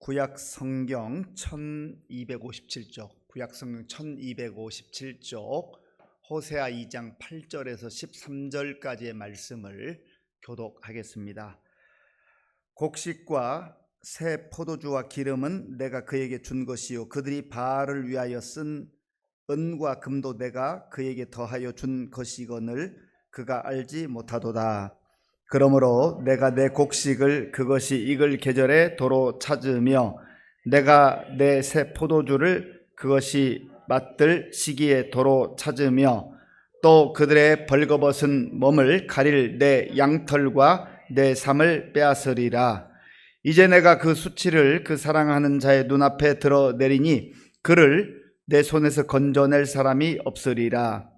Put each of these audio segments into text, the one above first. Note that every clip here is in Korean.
구약 성경 1257쪽, 구약 성경 1257쪽 호세아 2장 8절에서 13절까지의 말씀을 교독하겠습니다. 곡식과 새 포도주와 기름은 내가 그에게 준 것이요 그들이 바알을 위하여 쓴 은과 금도 내가 그에게 더하여 준 것이거늘 그가 알지 못하도다. 그러므로 내가 내 곡식을 그것이 익을 계절에 도로 찾으며 내가 내 새 포도주를 그것이 맛들 시기에 도로 찾으며 또 그들의 벌거벗은 몸을 가릴 내 양털과 내 삶을 빼앗으리라. 이제 내가 그 수치를 그 사랑하는 자의 눈앞에 드러내리니 그를 내 손에서 건져낼 사람이 없으리라.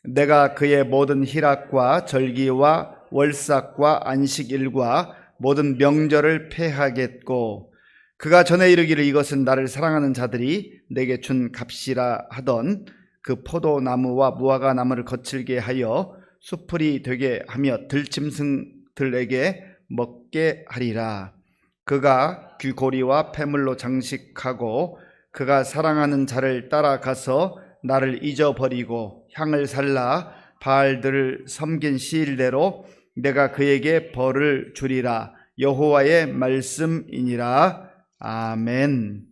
내가 그의 모든 희락과 절기와 월삭과 안식일과 모든 명절을 폐하겠고 그가 전에 이르기를 이것은 나를 사랑하는 자들이 내게 준 값이라 하던 그 포도나무와 무화과 나무를 거칠게 하여 수풀이 되게 하며 들짐승들에게 먹게 하리라. 그가 귀고리와 폐물로 장식하고 그가 사랑하는 자를 따라가서 나를 잊어버리고 향을 살라 바알들을 섬긴 시일대로 내가 그에게 벌을 주리라. 여호와의 말씀이니라. 아멘.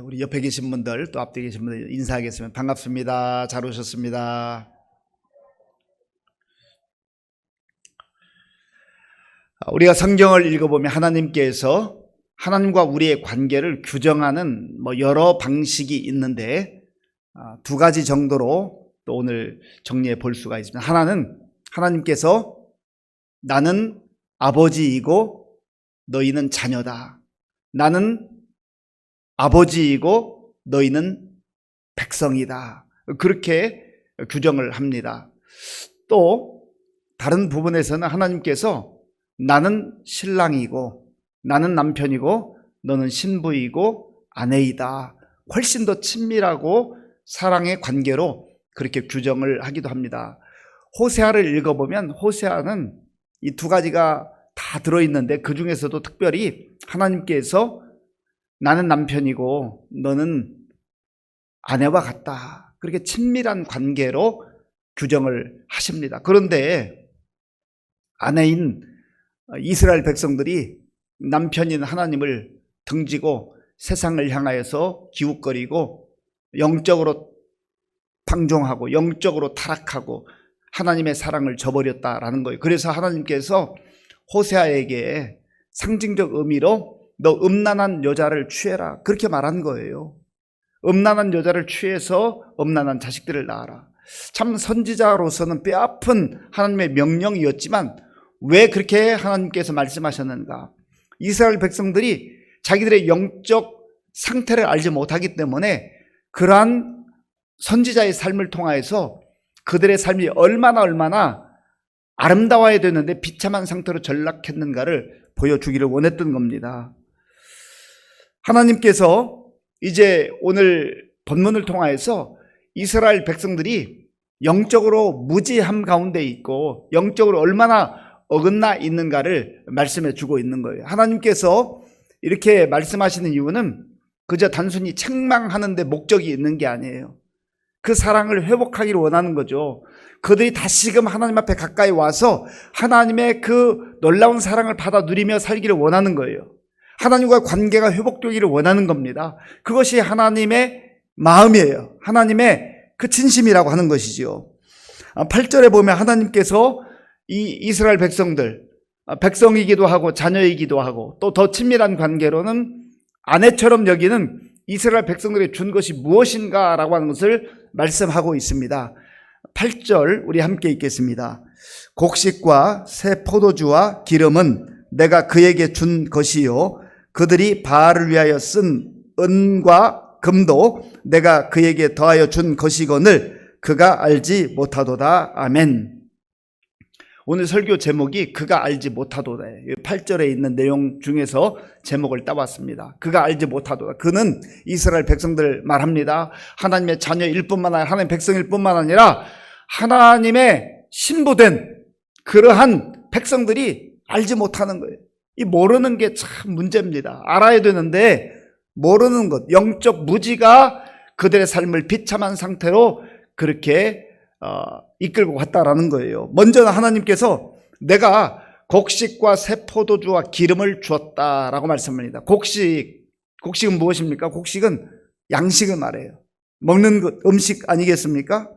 우리 옆에 계신 분들 또 앞에 계신 분들 인사하겠습니다. 반갑습니다. 잘 오셨습니다. 우리가 성경을 읽어보면 하나님께서 하나님과 우리의 관계를 규정하는 여러 방식이 있는데 두 가지 정도로 또 오늘 정리해 볼 수가 있습니다. 하나는 하나님께서 나는 아버지이고 너희는 자녀다. 나는 아버지이고 너희는 백성이다. 그렇게 규정을 합니다. 또 다른 부분에서는 하나님께서 나는 신랑이고 나는 남편이고 너는 신부이고 아내이다. 훨씬 더 친밀하고 사랑의 관계로 그렇게 규정을 하기도 합니다. 호세아를 읽어보면 호세아는 이 두 가지가 다 들어있는데 그 중에서도 특별히 하나님께서 나는 남편이고 너는 아내와 같다. 그렇게 친밀한 관계로 규정을 하십니다. 그런데 아내인 이스라엘 백성들이 남편인 하나님을 등지고 세상을 향하여서 기웃거리고 영적으로 방종하고 영적으로 타락하고 하나님의 사랑을 저버렸다라는 거예요. 그래서 하나님께서 호세아에게 상징적 의미로 너 음란한 여자를 취해라 그렇게 말한 거예요. 음란한 여자를 취해서 음란한 자식들을 낳아라. 참 선지자로서는 뼈아픈 하나님의 명령이었지만 왜 그렇게 하나님께서 말씀하셨는가? 이스라엘 백성들이 자기들의 영적 상태를 알지 못하기 때문에 그러한 선지자의 삶을 통하여서 그들의 삶이 얼마나 아름다워야 되는데 비참한 상태로 전락했는가를 보여주기를 원했던 겁니다. 하나님께서 이제 오늘 본문을 통하여서 이스라엘 백성들이 영적으로 무지함 가운데 있고 영적으로 얼마나 어긋나 있는가를 말씀해 주고 있는 거예요. 하나님께서 이렇게 말씀하시는 이유는 그저 단순히 책망하는 데 목적이 있는 게 아니에요. 그 사랑을 회복하기를 원하는 거죠. 그들이 다시금 하나님 앞에 가까이 와서 하나님의 그 놀라운 사랑을 받아 누리며 살기를 원하는 거예요. 하나님과 관계가 회복되기를 원하는 겁니다. 그것이 하나님의 마음이에요. 하나님의 그 진심이라고 하는 것이지요. 8절에 보면 하나님께서 이 이스라엘 백성들, 백성이기도 하고 자녀이기도 하고 또 더 친밀한 관계로는 아내처럼 여기는 이스라엘 백성들이 준 것이 무엇인가 라고 하는 것을 말씀하고 있습니다. 8절 우리 함께 읽겠습니다. 곡식과 새 포도주와 기름은 내가 그에게 준 것이요 그들이 바알을 위하여 쓴 은과 금도 내가 그에게 더하여 준 것이거늘 그가 알지 못하도다. 아멘. 오늘 설교 제목이 그가 알지 못하도다. 8절에 있는 내용 중에서 제목을 따왔습니다. 그가 알지 못하도다. 그는 이스라엘 백성들 말합니다. 하나님의 자녀일 뿐만 아니라 하나님의 백성일 뿐만 아니라 하나님의 신부된 그러한 백성들이 알지 못하는 거예요. 이 모르는 게 참 문제입니다. 알아야 되는데 모르는 것, 영적 무지가 그들의 삶을 비참한 상태로 그렇게 이끌고 갔다라는 거예요. 먼저 하나님께서 내가 곡식과 새 포도주와 기름을 주었다라고 말씀합니다. 곡식은 무엇입니까? 곡식은 양식을 말해요. 먹는 것, 음식 아니겠습니까?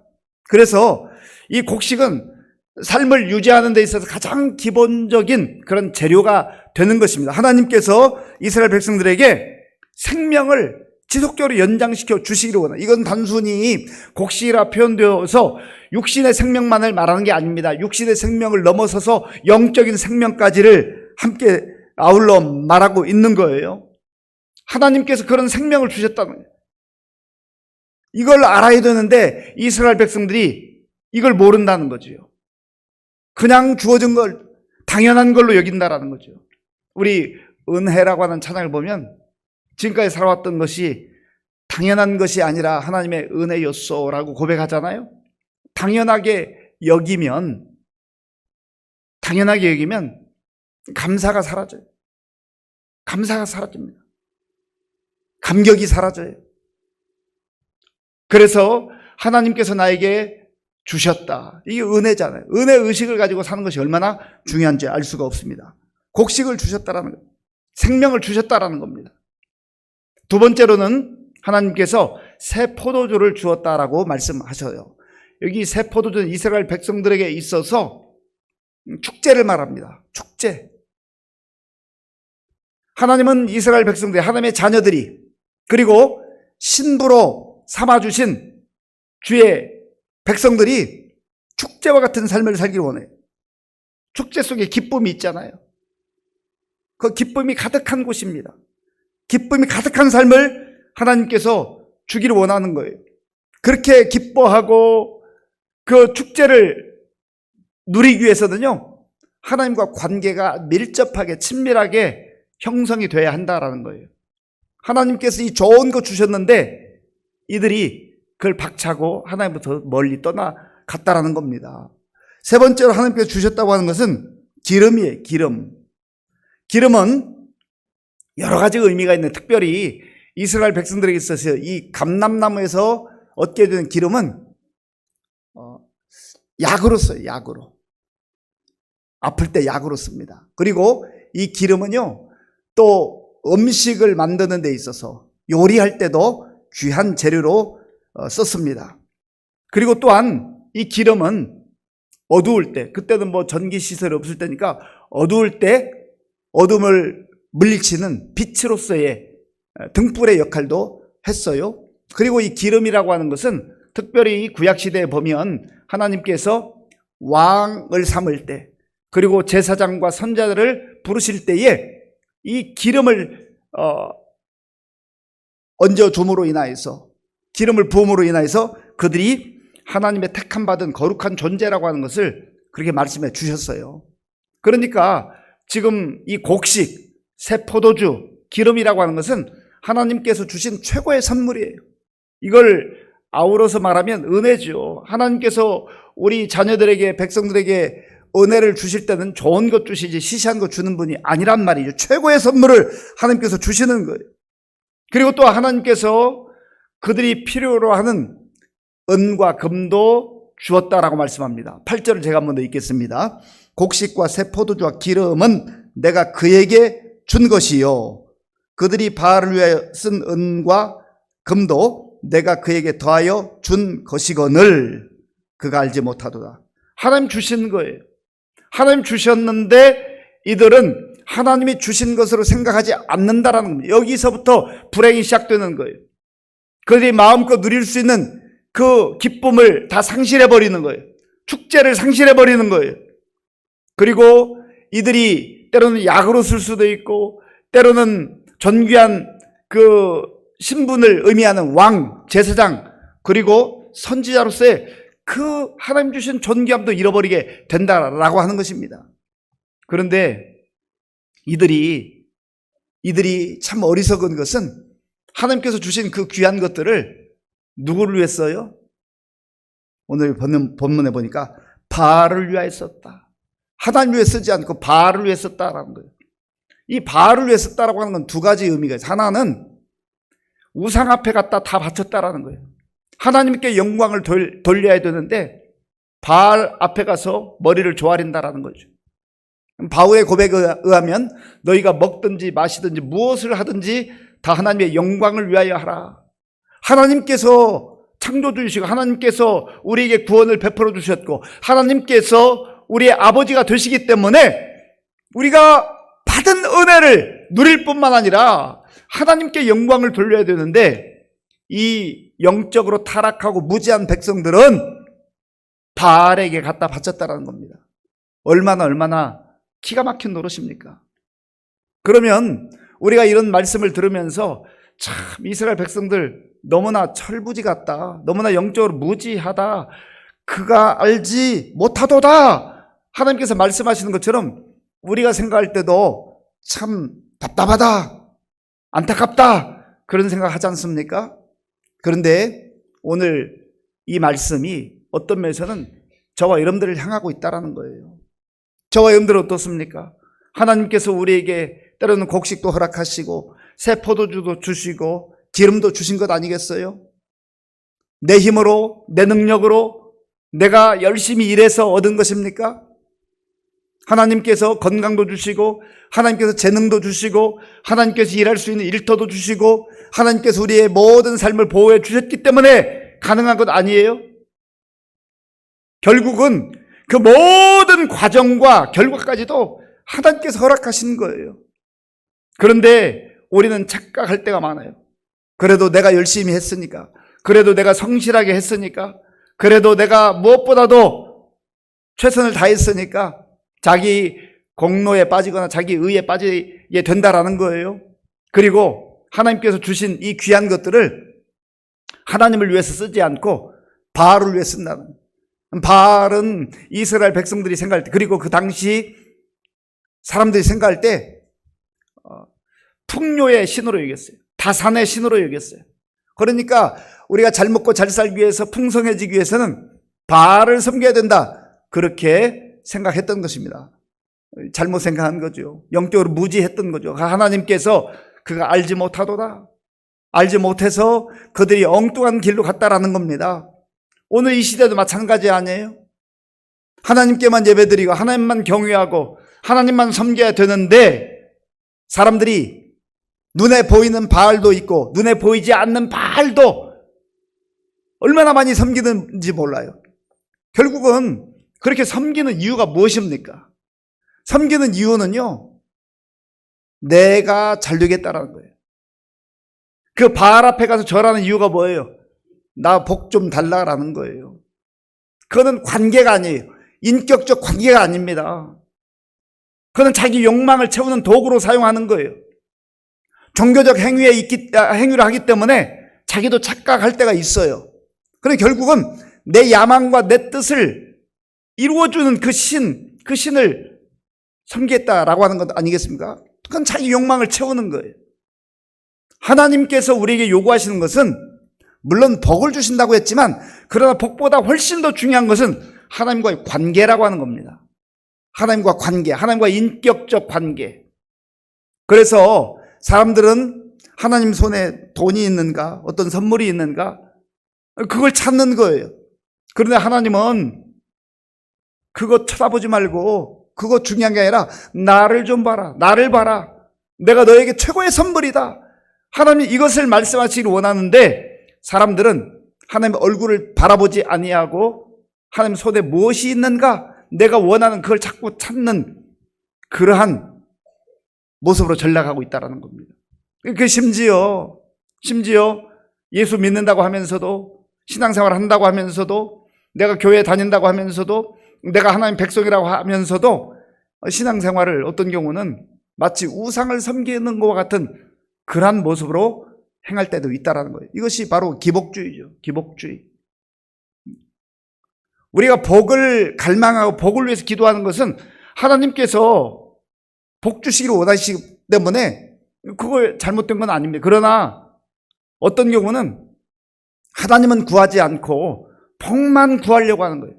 그래서 이 곡식은 삶을 유지하는 데 있어서 가장 기본적인 그런 재료가 되는 것입니다. 하나님께서 이스라엘 백성들에게 생명을 지속적으로 연장시켜 주시기를 원합니다. 이건 단순히 곡식이라 표현되어서 육신의 생명만을 말하는 게 아닙니다. 육신의 생명을 넘어서서 영적인 생명까지를 함께 아울러 말하고 있는 거예요. 하나님께서 그런 생명을 주셨다는 거예요. 이걸 알아야 되는데 이스라엘 백성들이 이걸 모른다는 거죠. 그냥 주어진 걸 당연한 걸로 여긴다라는 거죠. 우리 은혜라고 하는 찬양을 보면 지금까지 살아왔던 것이 당연한 것이 아니라 하나님의 은혜였소라고 고백하잖아요. 당연하게 여기면 감사가 사라져요. 감사가 사라집니다. 감격이 사라져요. 그래서 하나님께서 나에게 주셨다. 이게 은혜잖아요. 은혜 의식을 가지고 사는 것이 얼마나 중요한지 알 수가 없습니다. 곡식을 주셨다라는 것, 생명을 주셨다라는 겁니다. 두 번째로는 하나님께서 새 포도주를 주었다라고 말씀하셔요. 여기 새 포도주는 이스라엘 백성들에게 있어서 축제를 말합니다. 축제. 하나님은 이스라엘 백성들, 하나님의 자녀들이, 그리고 신부로 삼아주신 주의 백성들이 축제와 같은 삶을 살기를 원해요. 축제 속에 기쁨이 있잖아요. 그 기쁨이 가득한 곳입니다. 기쁨이 가득한 삶을 하나님께서 주기를 원하는 거예요. 그렇게 기뻐하고 그 축제를 누리기 위해서는요, 하나님과 관계가 밀접하게 친밀하게 형성이 돼야 한다라는 거예요. 하나님께서 이 좋은 거 주셨는데 이들이 그걸 박차고 하나님부터 멀리 떠나갔다라는 겁니다. 세 번째로 하나님께서 주셨다고 하는 것은 기름이에요. 기름은 여러 가지 의미가 있는, 특별히 이스라엘 백성들에게 있어서 이 감람나무에서 얻게 되는 기름은 약으로 써요. 약으로. 아플 때 약으로 씁니다. 그리고 이 기름은요, 또 음식을 만드는 데 있어서 요리할 때도 귀한 재료로 썼습니다. 그리고 또한 이 기름은 어두울 때, 그때는 뭐 전기시설이 없을 때니까 어두울 때 어둠을 물리치는 빛으로서의 등불의 역할도 했어요. 그리고 이 기름이라고 하는 것은 특별히 구약시대에 보면 하나님께서 왕을 삼을 때, 그리고 제사장과 선자들을 부르실 때에 이 기름을 얹어줌으로 인하여서, 기름을 부음으로 인하여서 그들이 하나님의 택함 받은 거룩한 존재라고 하는 것을 그렇게 말씀해 주셨어요. 그러니까 지금 이 곡식, 새 포도주, 기름이라고 하는 것은 하나님께서 주신 최고의 선물이에요. 이걸 아우러서 말하면 은혜죠. 하나님께서 우리 자녀들에게, 백성들에게 은혜를 주실 때는 좋은 것 주시지 시시한 것 주는 분이 아니란 말이죠. 최고의 선물을 하나님께서 주시는 거예요. 그리고 또 하나님께서 그들이 필요로 하는 은과 금도 주었다라고 말씀합니다. 8절을 제가 한번 더 읽겠습니다. 곡식과 새 포도주와 기름은 내가 그에게 준 것이요, 그들이 바알을 위하여 쓴 은과 금도 내가 그에게 더하여 준 것이거늘 그가 알지 못하도다. 하나님 주신 거예요. 하나님 주셨는데 이들은 하나님이 주신 것으로 생각하지 않는다라는 겁니다. 여기서부터 불행이 시작되는 거예요. 그들이 마음껏 누릴 수 있는 그 기쁨을 다 상실해버리는 거예요. 축제를 상실해버리는 거예요. 그리고 이들이 때로는 약으로 쓸 수도 있고, 때로는 존귀한 그 신분을 의미하는 왕, 제사장, 그리고 선지자로서의 그 하나님 주신 존귀함도 잃어버리게 된다라고 하는 것입니다. 그런데 이들이 참 어리석은 것은 하나님께서 주신 그 귀한 것들을 누구를 위해 써요? 오늘 본문에 보니까 바알을 위하여 썼다. 하나님 위해 쓰지 않고 바알을 위해 썼다라는 거예요. 이 바알을 위해 썼다라고 하는 건 두 가지 의미가 있어요. 하나는 우상 앞에 갖다 다 바쳤다라는 거예요. 하나님께 영광을 돌려야 되는데 바알 앞에 가서 머리를 조아린다라는 거죠. 바울의 고백에 의하면 너희가 먹든지 마시든지 무엇을 하든지 다 하나님의 영광을 위하여 하라. 하나님께서 창조주시고 하나님께서 우리에게 구원을 베풀어 주셨고 하나님께서 우리의 아버지가 되시기 때문에 우리가 받은 은혜를 누릴 뿐만 아니라 하나님께 영광을 돌려야 되는데 이 영적으로 타락하고 무지한 백성들은 바알에게 갖다 바쳤다라는 겁니다. 얼마나 기가 막힌 노릇입니까? 그러면 우리가 이런 말씀을 들으면서 참 이스라엘 백성들 너무나 철부지 같다. 너무나 영적으로 무지하다. 그가 알지 못하도다. 하나님께서 말씀하시는 것처럼 우리가 생각할 때도 참 답답하다. 안타깝다. 그런 생각 하지 않습니까? 그런데 오늘 이 말씀이 어떤 면에서는 저와 여러분들을 향하고 있다는 거예요. 저와 여러분들은 어떻습니까? 하나님께서 우리에게 때로는 곡식도 허락하시고 새 포도주도 주시고 기름도 주신 것 아니겠어요? 내 힘으로 내 능력으로 내가 열심히 일해서 얻은 것입니까? 하나님께서 건강도 주시고 하나님께서 재능도 주시고 하나님께서 일할 수 있는 일터도 주시고 하나님께서 우리의 모든 삶을 보호해 주셨기 때문에 가능한 것 아니에요? 결국은 그 모든 과정과 결과까지도 하나님께서 허락하신 거예요. 그런데 우리는 착각할 때가 많아요. 그래도 내가 열심히 했으니까, 그래도 내가 성실하게 했으니까, 그래도 내가 무엇보다도 최선을 다했으니까 자기 공로에 빠지거나 자기 의에 빠지게 된다라는 거예요. 그리고 하나님께서 주신 이 귀한 것들을 하나님을 위해서 쓰지 않고 바알을 위해 쓴다는 거예요. 바알은 이스라엘 백성들이 생각할 때, 그리고 그 당시 사람들이 생각할 때 풍요의 신으로 여겼어요. 다산의 신으로 여겼어요. 그러니까 우리가 잘 먹고 잘 살기 위해서 풍성해지기 위해서는 바알을 섬겨야 된다. 그렇게 생각했던 것입니다. 잘못 생각한 거죠. 영적으로 무지했던 거죠. 하나님께서 그가 알지 못하도다. 알지 못해서 그들이 엉뚱한 길로 갔다라는 겁니다. 오늘 이 시대도 마찬가지 아니에요? 하나님께만 예배드리고 하나님만 경외하고 하나님만 섬겨야 되는데 사람들이 눈에 보이는 바알도 있고 눈에 보이지 않는 바알도 얼마나 많이 섬기는지 몰라요. 결국은 그렇게 섬기는 이유가 무엇입니까? 섬기는 이유는요, 내가 잘 되겠다라는 거예요. 그 바알 앞에 가서 절하는 이유가 뭐예요? 나 복 좀 달라라는 거예요. 그거는 관계가 아니에요. 인격적 관계가 아닙니다. 그건 자기 욕망을 채우는 도구로 사용하는 거예요. 종교적 행위를 하기 때문에 자기도 착각할 때가 있어요. 그런데 결국은 내 야망과 내 뜻을 이루어주는 그 신을 섬기겠다라고 하는 것 아니겠습니까? 그건 자기 욕망을 채우는 거예요. 하나님께서 우리에게 요구하시는 것은 물론 복을 주신다고 했지만 그러나 복보다 훨씬 더 중요한 것은 하나님과의 관계라고 하는 겁니다. 하나님과 관계, 하나님과 인격적 관계. 그래서 사람들은 하나님 손에 돈이 있는가, 어떤 선물이 있는가, 그걸 찾는 거예요. 그런데 하나님은 그거 쳐다보지 말고 그거 중요한 게 아니라 나를 좀 봐라, 나를 봐라. 내가 너에게 최고의 선물이다. 하나님이 이것을 말씀하시기를 원하는데 사람들은 하나님의 얼굴을 바라보지 아니하고 하나님 손에 무엇이 있는가, 내가 원하는 그걸 자꾸 찾는 그러한 모습으로 전락하고 있다는 겁니다. 그 심지어 예수 믿는다고 하면서도 신앙생활 한다고 하면서도 내가 교회 다닌다고 하면서도 내가 하나님 백성이라고 하면서도 신앙생활을 어떤 경우는 마치 우상을 섬기는 것과 같은 그러한 모습으로 행할 때도 있다는 거예요. 이것이 바로 기복주의죠. 기복주의. 우리가 복을 갈망하고 복을 위해서 기도하는 것은 하나님께서 복 주시기를 원하시기 때문에 그거 잘못된 건 아닙니다. 그러나 어떤 경우는 하나님은 구하지 않고 복만 구하려고 하는 거예요.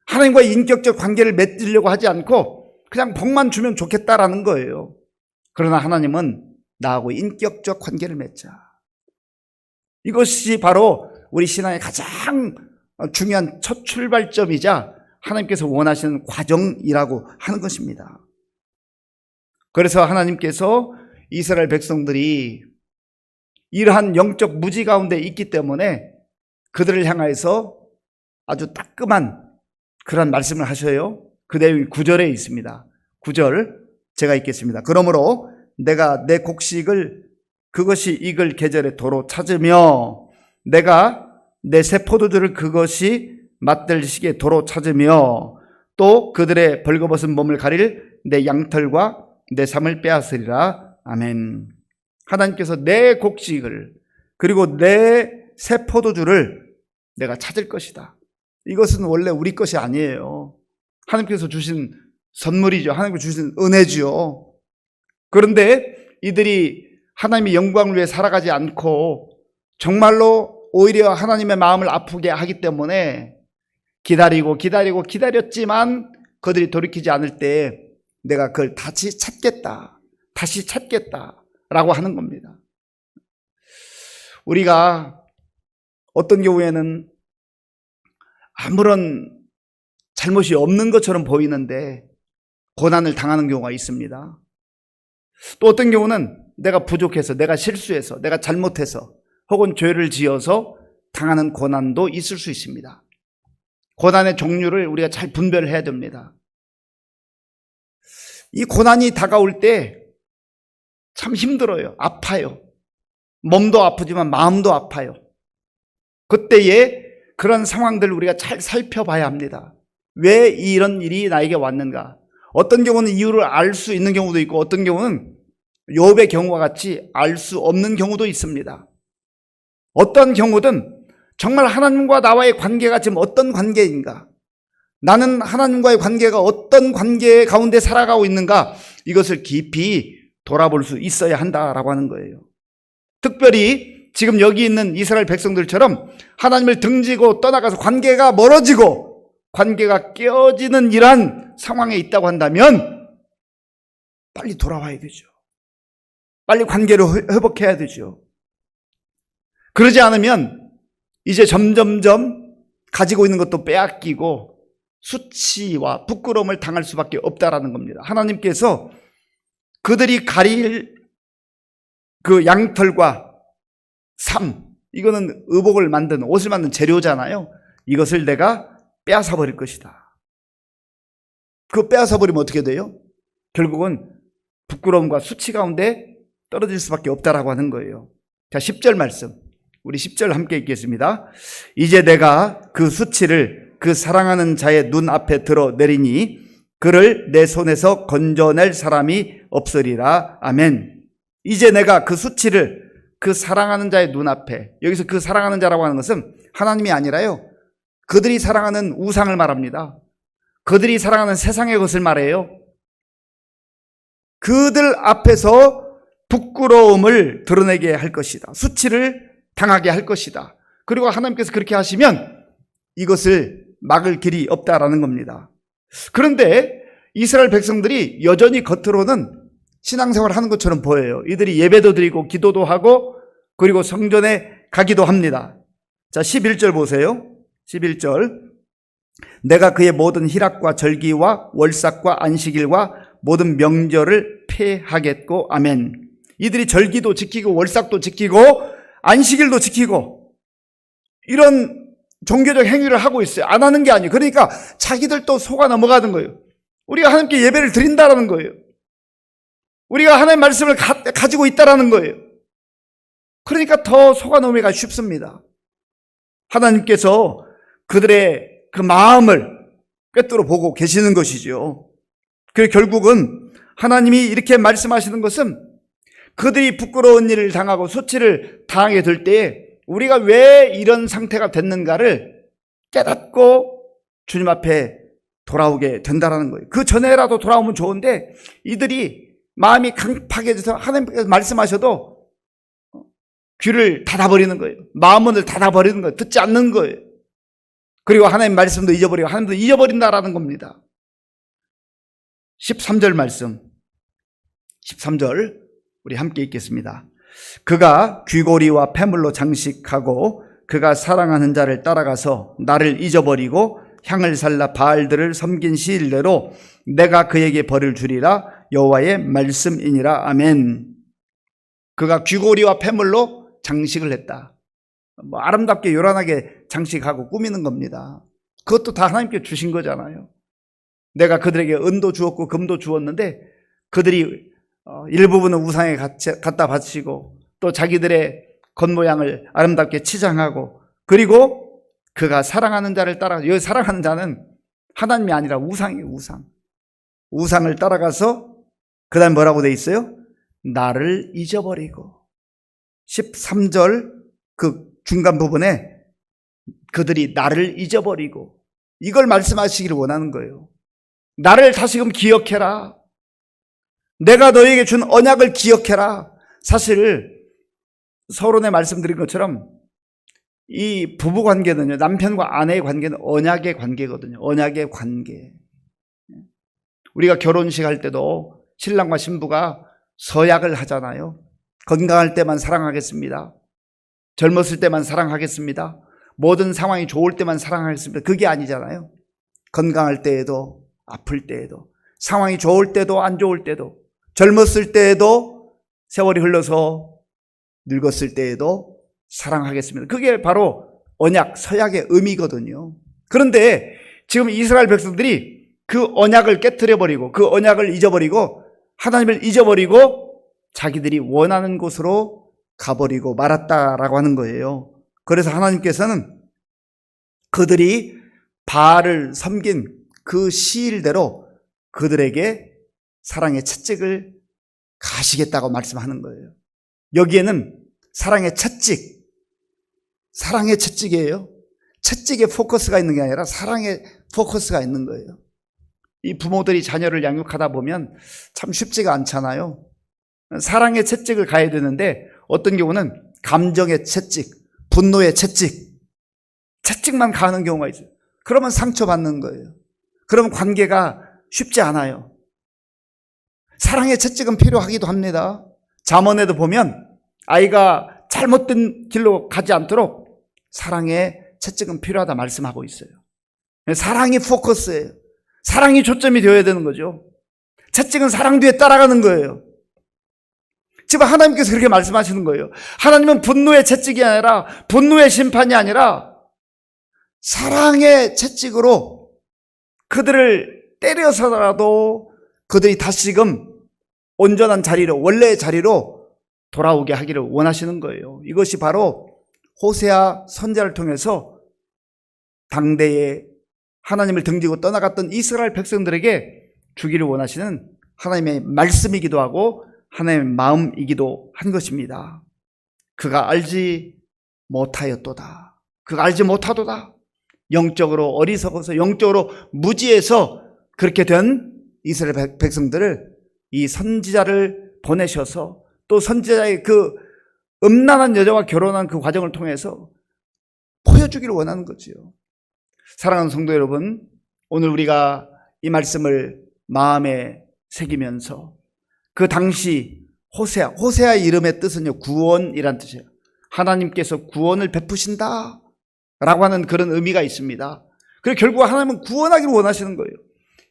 하나님과의 인격적 관계를 맺으려고 하지 않고 그냥 복만 주면 좋겠다라는 거예요. 그러나 하나님은 나하고 인격적 관계를 맺자. 이것이 바로 우리 신앙의 가장 중요한 첫 출발점이자 하나님께서 원하시는 과정이라고 하는 것입니다. 그래서 하나님께서 이스라엘 백성들이 이러한 영적 무지 가운데 있기 때문에 그들을 향하여서 아주 따끔한 그런 말씀을 하셔요. 그 내용이 9절에 있습니다. 9절 제가 읽겠습니다. 그러므로 내가 내 곡식을 그것이 익을 계절에 도로 찾으며 내가 내 새 포도주를 그것이 맛들 시기에 도로 찾으며 또 그들의 벌거벗은 몸을 가릴 내 양털과 내 삶을 빼앗으리라. 아멘. 하나님께서 내 곡식을 그리고 내 새 포도주를 내가 찾을 것이다. 이것은 원래 우리 것이 아니에요. 하나님께서 주신 선물이죠. 하나님께서 주신 은혜죠. 그런데 이들이 하나님의 영광을 위해 살아가지 않고 정말로 오히려 하나님의 마음을 아프게 하기 때문에 기다렸지만 그들이 돌이키지 않을 때 내가 그걸 다시 찾겠다라고 하는 겁니다. 우리가 어떤 경우에는 아무런 잘못이 없는 것처럼 보이는데 고난을 당하는 경우가 있습니다. 또 어떤 경우는 내가 부족해서, 내가 실수해서, 내가 잘못해서 혹은 죄를 지어서 당하는 고난도 있을 수 있습니다. 고난의 종류를 우리가 잘 분별을 해야 됩니다. 이 고난이 다가올 때 참 힘들어요. 아파요. 몸도 아프지만 마음도 아파요. 그때에 그런 상황들을 우리가 잘 살펴봐야 합니다. 왜 이런 일이 나에게 왔는가? 어떤 경우는 이유를 알 수 있는 경우도 있고 어떤 경우는 욥의 경우와 같이 알 수 없는 경우도 있습니다. 어떤 경우든 정말 하나님과 나와의 관계가 지금 어떤 관계인가? 나는 하나님과의 관계가 어떤 관계 가운데 살아가고 있는가? 이것을 깊이 돌아볼 수 있어야 한다라고 하는 거예요. 특별히 지금 여기 있는 이스라엘 백성들처럼 하나님을 등지고 떠나가서 관계가 멀어지고 관계가 깨어지는 이러한 상황에 있다고 한다면 빨리 돌아와야 되죠. 빨리 관계를 회복해야 되죠. 그러지 않으면 이제 점점점 가지고 있는 것도 빼앗기고 수치와 부끄러움을 당할 수밖에 없다라는 겁니다. 하나님께서 그들이 가릴 그 양털과 삶, 이거는 의복을 만드는, 옷을 만드는 재료잖아요. 이것을 내가 빼앗아 버릴 것이다. 그거 빼앗아 버리면 어떻게 돼요? 결국은 부끄러움과 수치 가운데 떨어질 수밖에 없다라고 하는 거예요. 자, 10절 말씀. 우리 10절 함께 읽겠습니다. 이제 내가 그 수치를 그 사랑하는 자의 눈 앞에 드러내리니 그를 내 손에서 건져낼 사람이 없으리라. 아멘. 이제 내가 그 수치를 그 사랑하는 자의 눈앞에, 여기서 그 사랑하는 자라고 하는 것은 하나님이 아니라요, 그들이 사랑하는 우상을 말합니다. 그들이 사랑하는 세상의 것을 말해요. 그들 앞에서 부끄러움을 드러내게 할 것이다. 수치를 당하게 할 것이다. 그리고 하나님께서 그렇게 하시면 이것을 막을 길이 없다라는 겁니다. 그런데 이스라엘 백성들이 여전히 겉으로는 신앙생활을 하는 것처럼 보여요. 이들이 예배도 드리고 기도도 하고 그리고 성전에 가기도 합니다. 자, 11절 보세요. 11절. 내가 그의 모든 희락과 절기와 월삭과 안식일과 모든 명절을 폐하겠고. 아멘. 이들이 절기도 지키고 월삭도 지키고 안식일도 지키고 이런 종교적 행위를 하고 있어요. 안 하는 게 아니에요. 그러니까 자기들도 속아 넘어가는 거예요. 우리가 하나님께 예배를 드린다라는 거예요. 우리가 하나님의 말씀을 가지고 있다라는 거예요. 그러니까 더 속아 넘어가기가 쉽습니다. 하나님께서 그들의 그 마음을 꿰뚫어 보고 계시는 것이죠. 그 결국은 하나님이 이렇게 말씀하시는 것은 그들이 부끄러운 일을 당하고 수치를 당하게 될 때에 우리가 왜 이런 상태가 됐는가를 깨닫고 주님 앞에 돌아오게 된다는 거예요. 그 전에라도 돌아오면 좋은데 이들이 마음이 강팍해져서 하나님께서 말씀하셔도 귀를 닫아버리는 거예요. 마음문을 닫아버리는 거예요. 듣지 않는 거예요. 그리고 하나님 말씀도 잊어버리고 하나님도 잊어버린다라는 겁니다. 13절 말씀, 13절 우리 함께 읽겠습니다. 그가 귀고리와 패물로 장식하고 그가 사랑하는 자를 따라가서 나를 잊어버리고 향을 살라 바알들을 섬긴 시일대로 내가 그에게 벌을 주리라. 여호와의 말씀이니라. 아멘. 그가 귀고리와 패물로 장식을 했다. 아름답게 요란하게 장식하고 꾸미는 겁니다. 그것도 다 하나님께 주신 거잖아요. 내가 그들에게 은도 주었고 금도 주었는데 그들이 일부분은 우상에 갖다 바치고 또 자기들의 겉모양을 아름답게 치장하고, 그리고 그가 사랑하는 자를 따라, 여기 사랑하는 자는 하나님이 아니라 우상이에요. 우상을 따라가서 그 다음 뭐라고 돼 있어요? 나를 잊어버리고. 13절 그 중간 부분에 그들이 나를 잊어버리고, 이걸 말씀하시기를 원하는 거예요. 나를 다시금 기억해라. 내가 너에게 준 언약을 기억해라. 사실 서론에 말씀드린 것처럼 이 부부 관계는요, 남편과 아내의 관계는 언약의 관계거든요. 언약의 관계. 우리가 결혼식 할 때도 신랑과 신부가 서약을 하잖아요. 건강할 때만 사랑하겠습니다. 젊었을 때만 사랑하겠습니다. 모든 상황이 좋을 때만 사랑하겠습니다. 그게 아니잖아요. 건강할 때에도 아플 때에도, 상황이 좋을 때도 안 좋을 때도, 젊었을 때에도, 세월이 흘러서 늙었을 때에도 사랑하겠습니다. 그게 바로 언약, 서약의 의미거든요. 그런데 지금 이스라엘 백성들이 그 언약을 깨트려버리고 그 언약을 잊어버리고 하나님을 잊어버리고 자기들이 원하는 곳으로 가버리고 말았다라고 하는 거예요. 그래서 하나님께서는 그들이 바알을 섬긴 그 시일대로 그들에게 사랑의 채찍을 가시겠다고 말씀하는 거예요. 여기에는 사랑의 채찍이에요. 채찍에 포커스가 있는 게 아니라 사랑의 포커스가 있는 거예요. 이 부모들이 자녀를 양육하다 보면 참 쉽지가 않잖아요. 사랑의 채찍을 가야 되는데 어떤 경우는 감정의 채찍, 분노의 채찍만 가는 경우가 있어요. 그러면 상처받는 거예요. 그러면 관계가 쉽지 않아요. 사랑의 채찍은 필요하기도 합니다. 잠언에도 보면 아이가 잘못된 길로 가지 않도록 사랑의 채찍은 필요하다 말씀하고 있어요. 사랑이 포커스예요. 사랑이 초점이 되어야 되는 거죠. 채찍은 사랑 뒤에 따라가는 거예요. 지금 하나님께서 그렇게 말씀하시는 거예요. 하나님은 분노의 채찍이 아니라, 분노의 심판이 아니라 사랑의 채찍으로 그들을 때려서라도 그들이 다시금 온전한 자리로, 원래의 자리로 돌아오게 하기를 원하시는 거예요. 이것이 바로 호세아 선지자를 통해서 당대에 하나님을 등지고 떠나갔던 이스라엘 백성들에게 주기를 원하시는 하나님의 말씀이기도 하고 하나님의 마음이기도 한 것입니다. 그가 알지 못하였도다. 그가 알지 못하도다. 영적으로 어리석어서, 영적으로 무지해서 그렇게 된 이스라엘 백성들을 이 선지자를 보내셔서, 또 선지자의 그 음란한 여자와 결혼한 그 과정을 통해서 보여주기를 원하는 거지요. 사랑하는 성도 여러분, 오늘 우리가 이 말씀을 마음에 새기면서 그 당시 호세아의 이름의 뜻은요, 구원이란 뜻이에요. 하나님께서 구원을 베푸신다 라고 하는 그런 의미가 있습니다. 그리고 결국 하나님은 구원하기를 원하시는 거예요.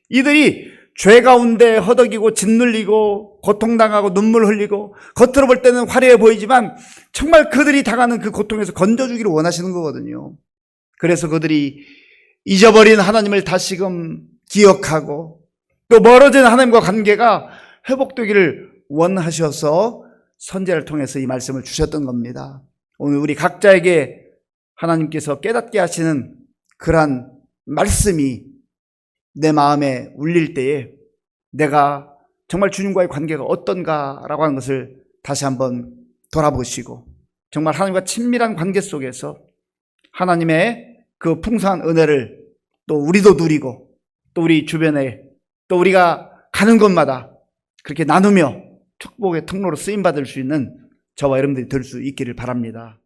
이들이 죄 가운데 허덕이고 짓눌리고 고통당하고 눈물 흘리고 겉으로 볼 때는 화려해 보이지만 정말 그들이 당하는 그 고통에서 건져주기를 원하시는 거거든요. 그래서 그들이 잊어버린 하나님을 다시금 기억하고 또 멀어진 하나님과 관계가 회복되기를 원하셔서 선지자를 통해서 이 말씀을 주셨던 겁니다. 오늘 우리 각자에게 하나님께서 깨닫게 하시는 그러한 말씀이 내 마음에 울릴 때에 내가 정말 주님과의 관계가 어떤가라고 하는 것을 다시 한번 돌아보시고, 정말 하나님과 친밀한 관계 속에서 하나님의 그 풍성한 은혜를 또 우리도 누리고 또 우리 주변에 또 우리가 가는 곳마다 그렇게 나누며 축복의 통로로 쓰임받을 수 있는 저와 여러분들이 될 수 있기를 바랍니다.